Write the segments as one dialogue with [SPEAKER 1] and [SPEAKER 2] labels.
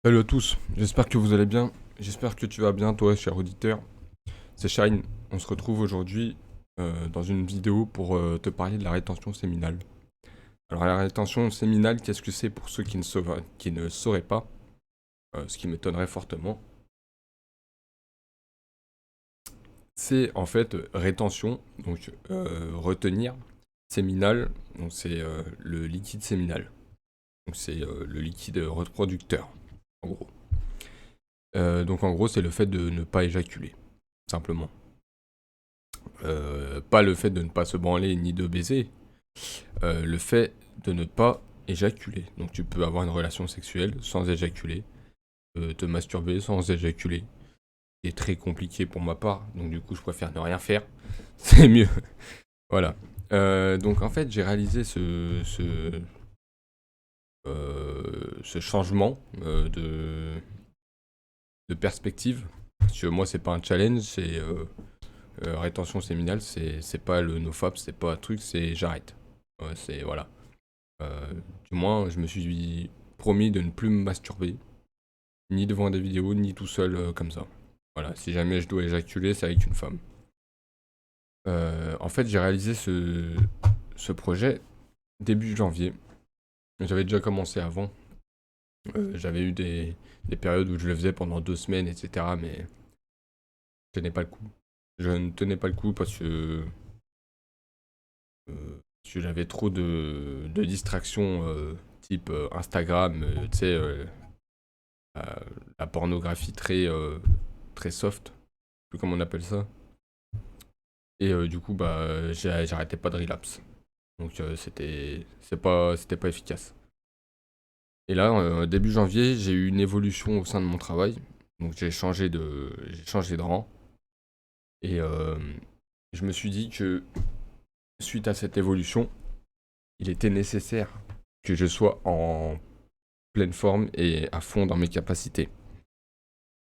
[SPEAKER 1] Salut à tous, j'espère que vous allez bien. J'espère que tu vas bien, toi, cher auditeur. C'est Shine. On se retrouve aujourd'hui dans une vidéo pour te parler de la rétention séminale. Alors, la rétention séminale, qu'est-ce que c'est pour ceux qui ne sauraient pas, ce qui m'étonnerait fortement. C'est en fait rétention, donc retenir, séminal, donc c'est le liquide séminal. Donc, c'est le liquide reproducteur, en gros. Donc, en gros, c'est le fait de ne pas éjaculer, simplement. Pas le fait de ne pas se branler ni de baiser, le fait de ne pas éjaculer. Donc tu peux avoir une relation sexuelle sans éjaculer, te masturber sans éjaculer. C'est très compliqué pour ma part, donc du coup je préfère ne rien faire. C'est mieux. Voilà. Donc en fait j'ai réalisé ce changement de perspective. Parce que moi c'est pas un challenge, c'est rétention séminale, c'est pas le nofap, c'est pas un truc, c'est j'arrête. C'est voilà. Euh, du moins, je me suis promis de ne plus me masturber, ni devant des vidéos, ni tout seul comme ça. Voilà, si jamais je dois éjaculer, c'est avec une femme. En fait, j'ai réalisé ce projet début janvier. J'avais déjà commencé avant. J'avais eu des périodes où je le faisais pendant 2 semaines, etc. Mais je tenais pas le coup. Je ne tenais pas le coup parce que j'avais trop de distractions type Instagram, tu sais, la, la pornographie très soft, plus comme on appelle ça. Et du coup, bah, j'arrêtais pas de relapse. Donc c'était pas efficace. Et là, début janvier, j'ai eu une évolution au sein de mon travail. Donc j'ai changé de rang. Et je me suis dit que suite à cette évolution, il était nécessaire que je sois en pleine forme et à fond dans mes capacités.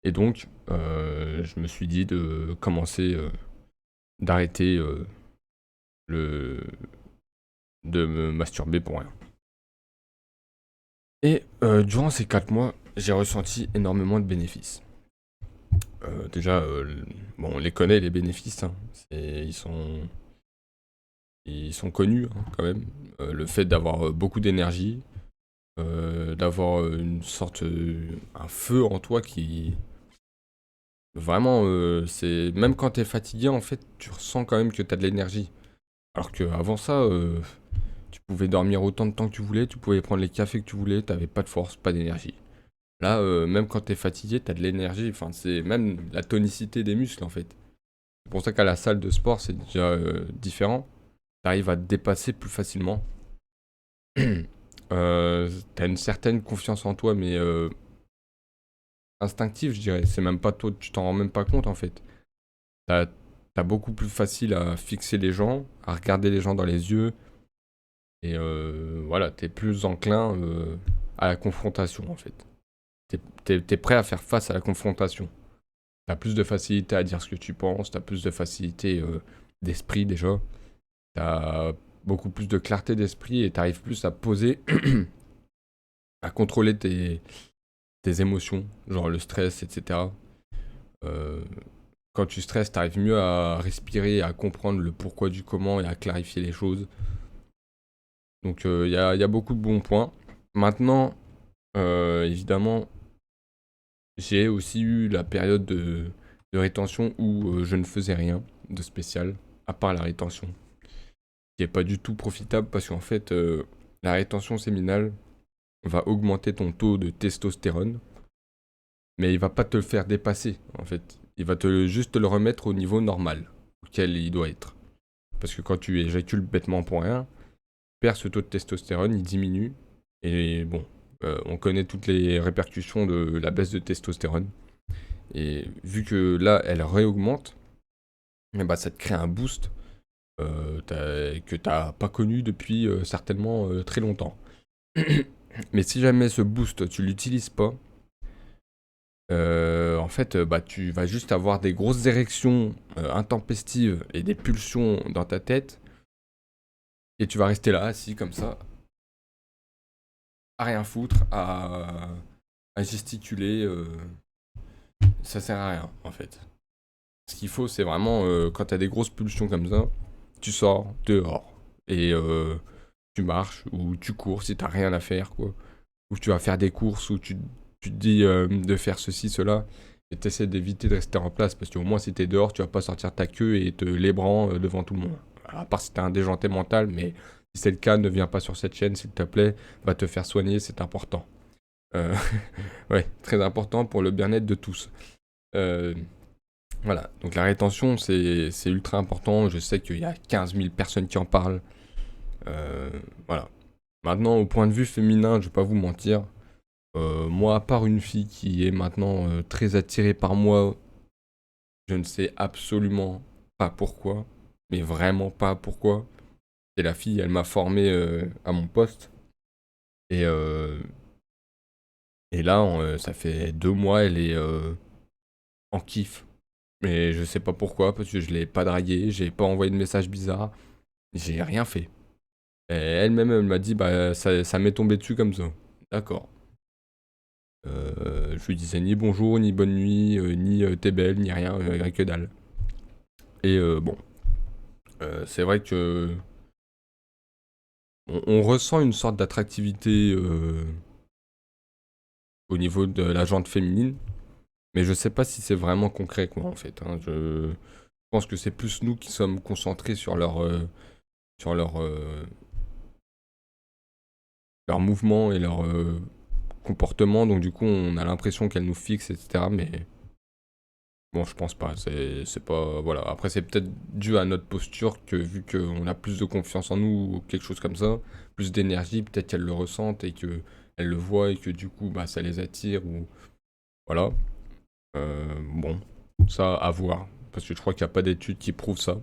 [SPEAKER 1] Et donc, je me suis dit de commencer, d'arrêter le, de me masturber pour rien. Et durant ces 4 mois, j'ai ressenti énormément de bénéfices. Déjà, bon, on les connaît, les bénéfices, hein. Ils sont connus hein, quand même. Le fait d'avoir beaucoup d'énergie, d'avoir une sorte, un feu en toi qui, vraiment, c'est même quand t'es fatigué, en fait, tu ressens quand même que t'as de l'énergie. Alors qu'avant ça, tu pouvais dormir autant de temps que tu voulais, tu pouvais prendre les cafés que tu voulais, t'avais pas de force, pas d'énergie. Là, même quand t'es fatigué, t'as de l'énergie. Enfin, c'est même la tonicité des muscles, en fait. C'est pour ça qu'à la salle de sport, c'est déjà différent. T'arrives à te dépasser plus facilement. T'as une certaine confiance en toi, mais instinctive, je dirais. C'est même pas toi, tu t'en rends même pas compte, en fait. T'as, t'as beaucoup plus facile à fixer les gens, à regarder les gens dans les yeux. Et voilà, t'es plus enclin à la confrontation, en fait. T'es prêt à faire face à la confrontation. T'as plus de facilité à dire ce que tu penses, t'as plus de facilité d'esprit déjà, t'as beaucoup plus de clarté d'esprit et t'arrives plus à poser, à contrôler tes émotions, genre le stress, etc. Euh, Quand tu stresses, t'arrives mieux à respirer, à comprendre le pourquoi du comment et à clarifier les choses. Donc il y a beaucoup de bons points. Maintenant, évidemment, j'ai aussi eu la période de rétention où je ne faisais rien de spécial, à part la rétention, qui est pas du tout profitable parce qu'en fait, la rétention séminale va augmenter ton taux de testostérone, mais il va pas te le faire dépasser, en fait. Il va juste te le remettre au niveau normal, auquel il doit être. Parce que quand tu éjacules bêtement pour rien, tu perds ce taux de testostérone, il diminue, et bon, on connaît toutes les répercussions de la baisse de testostérone. Et vu que là, elle réaugmente, eh bah, ça te crée un boost que t'as pas connu depuis certainement très longtemps. Mais si jamais ce boost, tu l'utilises pas, en fait, bah, tu vas juste avoir des grosses érections intempestives et des pulsions dans ta tête, et tu vas rester là, assis comme ça, à rien foutre, à gesticuler, ça sert à rien, en fait. Ce qu'il faut, c'est vraiment, quand t'as des grosses pulsions comme ça, tu sors dehors et tu marches ou tu cours si t'as rien à faire, quoi. Ou tu vas faire des courses ou tu te dis de faire ceci, cela, et t'essaies d'éviter de rester en place parce qu'au moins si t'es dehors, tu vas pas sortir ta queue et te lébrant devant tout le monde. À part si t'as un déjanté mental, mais si c'est le cas, ne viens pas sur cette chaîne, s'il te plaît, va te faire soigner, c'est important. Euh, ouais, très important pour le bien-être de tous. Euh, voilà, donc la rétention, c'est ultra important. Je sais qu'il y a 15 000 personnes qui en parlent. Euh, voilà. Maintenant, au point de vue féminin, je vais pas vous mentir. Moi, à part une fille qui est maintenant très attirée par moi, je ne sais absolument pas pourquoi. Mais vraiment pas pourquoi. Et la fille, elle m'a formé à mon poste. Et, euh, et là, ça fait 2 mois, elle est en kiff. Mais je sais pas pourquoi, parce que je l'ai pas draguée, j'ai pas envoyé de message bizarre, j'ai rien fait. Et elle-même, elle m'a dit, bah, ça m'est tombé dessus comme ça. D'accord. Je lui disais ni bonjour, ni bonne nuit, ni t'es belle, ni rien, rien que dalle. Et bon, c'est vrai que on ressent une sorte d'attractivité au niveau de la jante féminine, mais je sais pas si c'est vraiment concret, quoi, en fait. Hein. Je pense que c'est plus nous qui sommes concentrés sur leur mouvement et leur comportement, donc du coup on a l'impression qu'elle nous fixe, etc. Mais bon, je pense pas, c'est pas... Voilà, après c'est peut-être dû à notre posture, que vu qu'on a plus de confiance en nous, ou quelque chose comme ça, plus d'énergie, peut-être qu'elles le ressentent et que elles le voient et que du coup bah, ça les attire, ou... Voilà. Bon, ça à voir, parce que je crois qu'il n'y a pas d'études qui prouvent ça.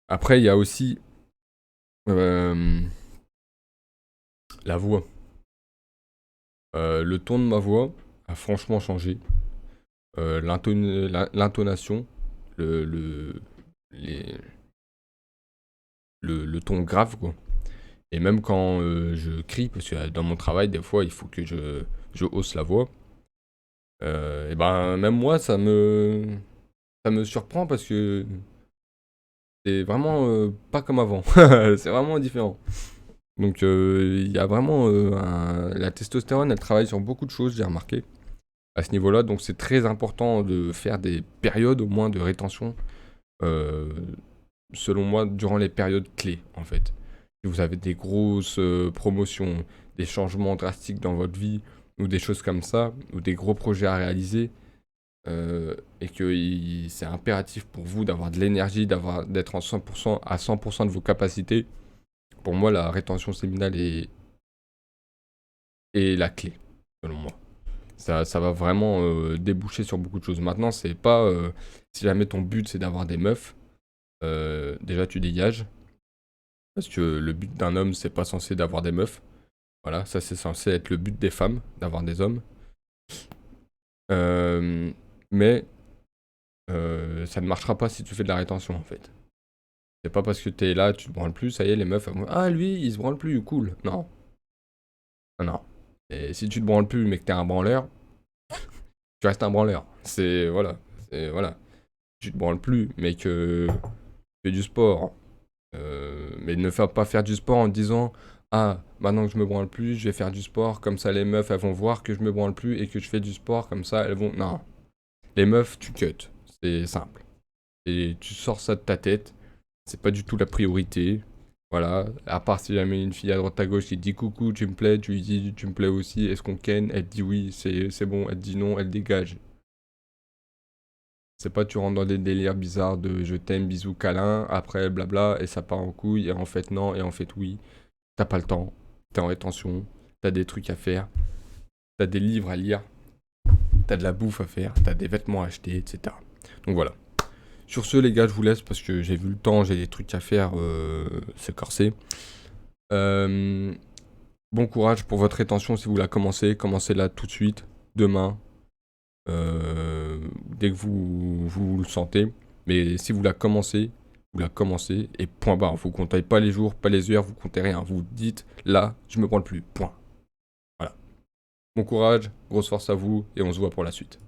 [SPEAKER 1] Après, il y a aussi euh, la voix. Le ton de ma voix a franchement changé. L'intonation, le, le, les- le ton grave, quoi. Et même quand je crie, parce que dans mon travail, des fois, il faut que je hausse la voix. Et ben, même moi, ça me surprend parce que c'est vraiment pas comme avant. C'est vraiment différent. Donc, il y a vraiment la testostérone, elle travaille sur beaucoup de choses, j'ai remarqué, à ce niveau-là. Donc, c'est très important de faire des périodes, au moins, de rétention. euh, Selon moi, durant les périodes clés, en fait. Si vous avez des grosses promotions, des changements drastiques dans votre vie, ou des choses comme ça, ou des gros projets à réaliser, et que c'est impératif pour vous d'avoir de l'énergie, d'être en 100%, à 100% de vos capacités, pour moi, la rétention séminale est la clé, selon moi. Ça va vraiment déboucher sur beaucoup de choses. Maintenant, c'est pas... si jamais ton but, c'est d'avoir des meufs, déjà, tu dégages. Parce que le but d'un homme, c'est pas censé d'avoir des meufs. Voilà, ça c'est censé être le but des femmes, d'avoir des hommes. Euh, mais ça ne marchera pas si tu fais de la rétention en fait. C'est pas parce que t'es là, tu te branles plus, ça y est, les meufs, elles vont, ah lui, il se branle plus, cool. Non, non, non. Et si tu te branles plus, mais que t'es un branleur, tu restes un branleur. Voilà, voilà. Tu te branles plus, mais que tu fais du sport. Mais ne pas faire du sport en te disant, ah, maintenant que je me branle plus, je vais faire du sport, comme ça les meufs, elles vont voir que je me branle plus et que je fais du sport, comme ça elles vont... Non. Les meufs, tu cut. C'est simple. Et tu sors ça de ta tête. C'est pas du tout la priorité. Voilà. À part si jamais une fille à droite à gauche qui te dit coucou, tu me plais, tu lui dis tu me plais aussi, est-ce qu'on ken? Elle te dit oui, c'est bon. Elle te dit non, elle dégage. C'est pas tu rentres dans des délires bizarres de je t'aime, bisous, câlin, après blabla, et ça part en couille, et en fait non, et en fait oui. T'as pas le temps, t'es en rétention, t'as des trucs à faire, t'as des livres à lire, t'as de la bouffe à faire, t'as des vêtements à acheter, etc. Donc voilà. Sur ce, les gars, je vous laisse parce que j'ai vu le temps, j'ai des trucs à faire, c'est corsé. Euh, bon courage pour votre rétention si vous la commencez. Commencez-la tout de suite, demain, dès que vous le sentez. Mais si vous la commencez et point barre. Vous comptez pas les jours, pas les heures, vous comptez rien. Vous dites là, je me branle plus. Point. Voilà. Bon courage, grosse force à vous, et on se voit pour la suite.